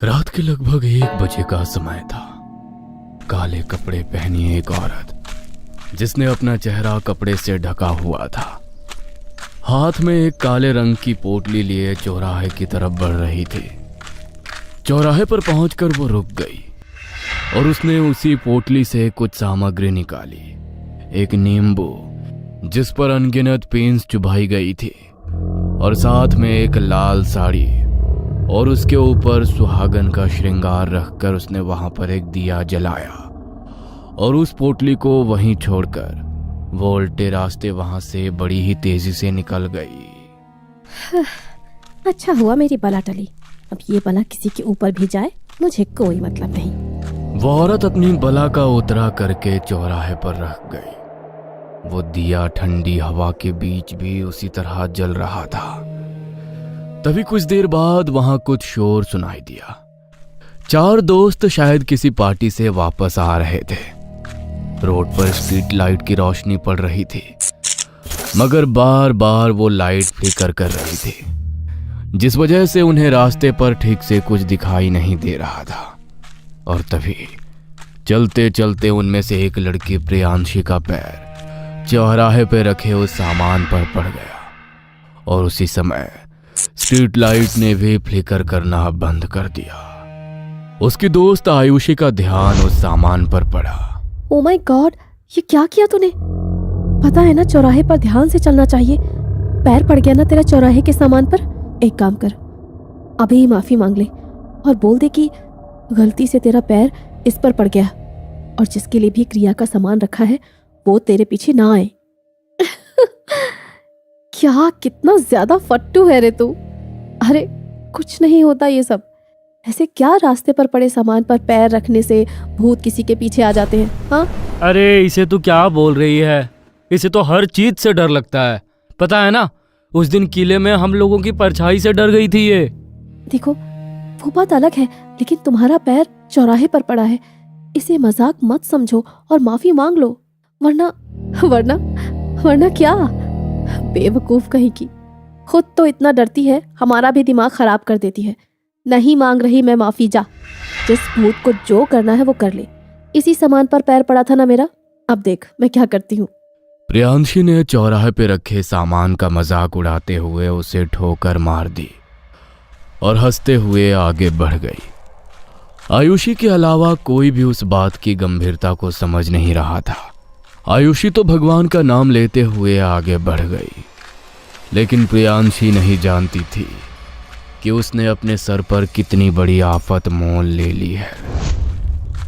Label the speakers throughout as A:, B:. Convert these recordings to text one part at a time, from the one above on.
A: रात के लगभग 1 बजे का समय था। काले कपड़े पहनी एक औरत, जिसने अपना चेहरा कपड़े से ढका हुआ था, हाथ में एक काले रंग की पोटली लिए चौराहे की तरफ बढ़ रही थी। चौराहे पर पहुंचकर वो रुक गई और उसने उसी पोटली से कुछ सामग्री निकाली। एक नींबू जिस पर अनगिनत पेंस चुभाई गई थी और साथ में एक लाल साड़ी और उसके ऊपर सुहागन का श्रृंगार रखकर उसने वहां पर एक दिया जलाया और उस पोटली को वहीं छोड़कर वो उल्टे रास्ते वहां से बड़ी ही तेजी से निकल गई।
B: अच्छा हुआ मेरी बला टली। अब ये बला किसी के ऊपर भी जाए मुझे कोई मतलब नहीं।
A: वो औरत अपनी बला का उतरा करके चौराहे पर रख गई। वो दिया ठंडी हवा के बीच भी उसी तरह जल रहा था। तभी कुछ देर बाद वहां कुछ शोर सुनाई दिया। 4 दोस्त शायद किसी पार्टी से वापस आ रहे थे। रोड पर स्ट्रीट लाइट की रोशनी पड़ रही थी, मगर बार बार वो लाइट फ्लिकर कर रही थी, जिस वजह से उन्हें रास्ते पर ठीक से कुछ दिखाई नहीं दे रहा था। और तभी चलते चलते उनमें से एक लड़की प्रियांशी का पैर चौराहे पे रखे उस सामान पर पड़ गया और उसी समय स्ट्रीट लाइट ने भी फ्लिकर करना बंद कर दिया। उसकी दोस्त आयुषी का ध्यान उस सामान पर पड़ा।
B: ओ माय गॉड, ये क्या किया तूने? पता है ना चौराहे पर ध्यान से चलना चाहिए। पैर पड़ गया ना तेरा चौराहे के सामान पर। एक काम कर, अभी ही माफी मांग ले और बोल दे कि गलती से तेरा पैर इस पर पड़ गया और जिसके लिए भी क्रिया का सामान रखा है वो तेरे पीछे ना आए। क्या कितना ज्यादा फट्टू है रे तू। अरे कुछ नहीं होता ये सब। ऐसे क्या रास्ते पर पड़े सामान पर पैर रखने से भूत किसी के पीछे आ जाते हैं? हाँ
C: अरे इसे तू क्या बोल रही है? इसे तो हर चीज से डर लगता है। पता है ना, उस दिन किले में हम लोगों की परछाई से डर गई थी ये।
B: देखो वो बात अलग है, लेकिन तुम्हारा पैर चौराहे पर पड़ा है। इसे मजाक मत समझो और माफी मांग लो, वरना वरना वरना क्या? बेवकूफ कहीं की। खुद तो इतना डरती है, हमारा भी दिमाग खराब कर देती है। नहीं मांग रही मैं माफी, जा। जिस भूत को जो करना है वो कर ले। इसी सामान पर पैर पड़ा था ना मेरा, अब देख मैं क्या करती हूँ।
A: प्रियांशी ने चौराहे पे रखे सामान का मजाक उड़ाते हुए उसे ठोकर मार दी और हंसते हुए आगे बढ़ गई। आयुषी के अलावा कोई भी उस बात की गंभीरता को समझ नहीं रहा था। आयुषी तो भगवान का नाम लेते हुए आगे बढ़ गई, लेकिन प्रियांशी नहीं जानती थी कि उसने अपने सर पर कितनी बड़ी आफत मोल ले ली है।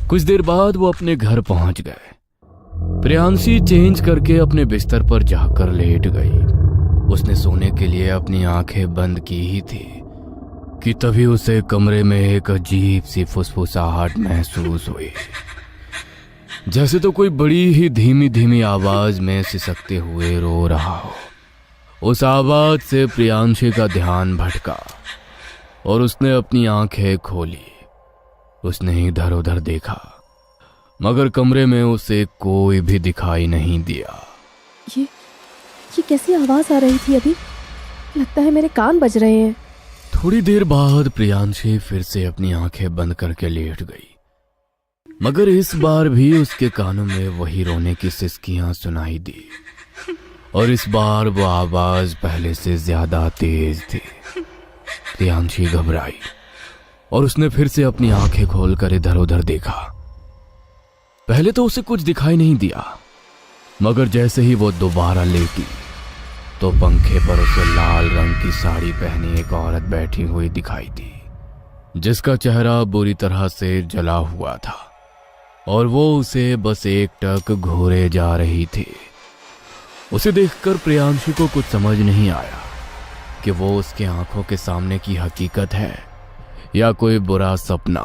A: कुछ देर बाद वो अपने घर पहुंच गए। प्रियांशी चेंज करके अपने बिस्तर पर जाकर लेट गई। उसने सोने के लिए अपनी आंखें बंद की ही थी कि तभी उसे कमरे में एक अजीब सी फुसफुसाहट महसूस हुई, जैसे तो कोई बड़ी ही धीमी धीमी आवाज में सिसकते हुए रो रहा हो। उस आवाज से प्रियांशी का ध्यान भटका और उसने अपनी आंखें खोली। उसने इधर उधर देखा, मगर कमरे में उसे कोई भी दिखाई नहीं दिया।
B: ये कैसी आवाज आ रही थी अभी? लगता है मेरे कान बज रहे हैं।
A: थोड़ी देर बाद प्रियांशी फिर से अपनी आंखें बंद करके लेट गई, मगर इस बार भी उसके कानों में वही रोने की सिसकियां सुनाई दी और इस बार वो आवाज पहले से ज्यादा तेज थी। प्रियांशी घबराई और उसने फिर से अपनी आंखें खोलकर इधर उधर देखा। पहले तो उसे कुछ दिखाई नहीं दिया, मगर जैसे ही वो दोबारा लेटी तो पंखे पर उसे लाल रंग की साड़ी पहनी एक औरत बैठी हुई दिखाई दी, जिसका चेहरा बुरी तरह से जला हुआ था और वो उसे बस एकटक घूरे जा रही थी। उसे देखकर प्रियांशी को कुछ समझ नहीं आया कि वो उसके आंखों के सामने की हकीकत है या कोई बुरा सपना।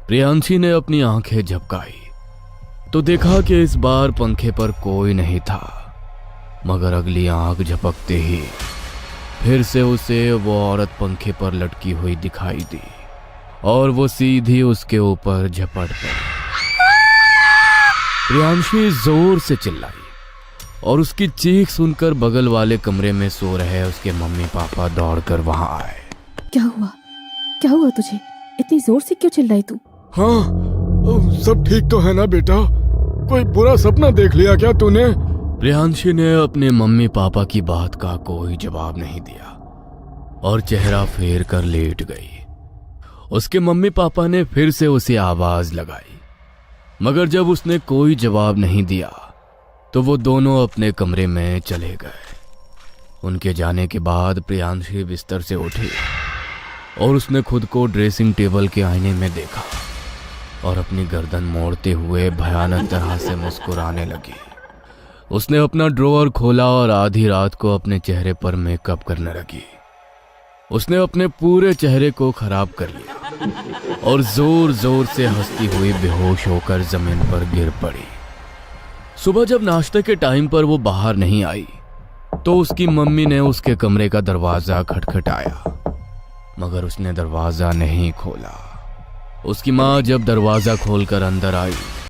A: प्रियांशी ने अपनी आंखें झपकाई तो देखा कि इस बार पंखे पर कोई नहीं था, मगर अगली आंख झपकते ही फिर से उसे वो औरत पंखे पर लटकी हुई दिखाई दी और वो सीधी उसके ऊपर झपट पड़ी। प्रियांशी जोर से चिल्लाई और उसकी चीख सुनकर बगल वाले कमरे में सो रहे उसके मम्मी पापा दौड़कर वहां आए।
B: क्या हुआ तुझे? इतनी जोर से क्यों चिल्लाई तू?
D: हाँ, सब ठीक तो है ना बेटा? कोई बुरा सपना देख लिया क्या तूने?
A: प्रियांशी ने अपने मम्मी पापा की बात का कोई जवाब नहीं दिया और चेहरा फेर कर लेट गई। उसके मम्मी पापा ने फिर से उसे आवाज लगाई, मगर जब उसने कोई जवाब नहीं दिया तो वो दोनों अपने कमरे में चले गए। उनके जाने के बाद प्रियांशी बिस्तर से उठी और उसने खुद को ड्रेसिंग टेबल के आईने में देखा और अपनी गर्दन मोड़ते हुए भयानक तरह से मुस्कुराने लगी। उसने अपना ड्रॉअर खोला और आधी रात को अपने चेहरे पर मेकअप करने लगी। उसने अपने पूरे चेहरे को खराब कर लिया और जोर जोर से हंसती हुई बेहोश होकर जमीन पर गिर पड़ी। सुबह जब नाश्ते के टाइम पर वो बाहर नहीं आई तो उसकी मम्मी ने उसके कमरे का दरवाजा खटखटाया, मगर उसने दरवाजा नहीं खोला। उसकी माँ जब दरवाजा खोलकर अंदर आई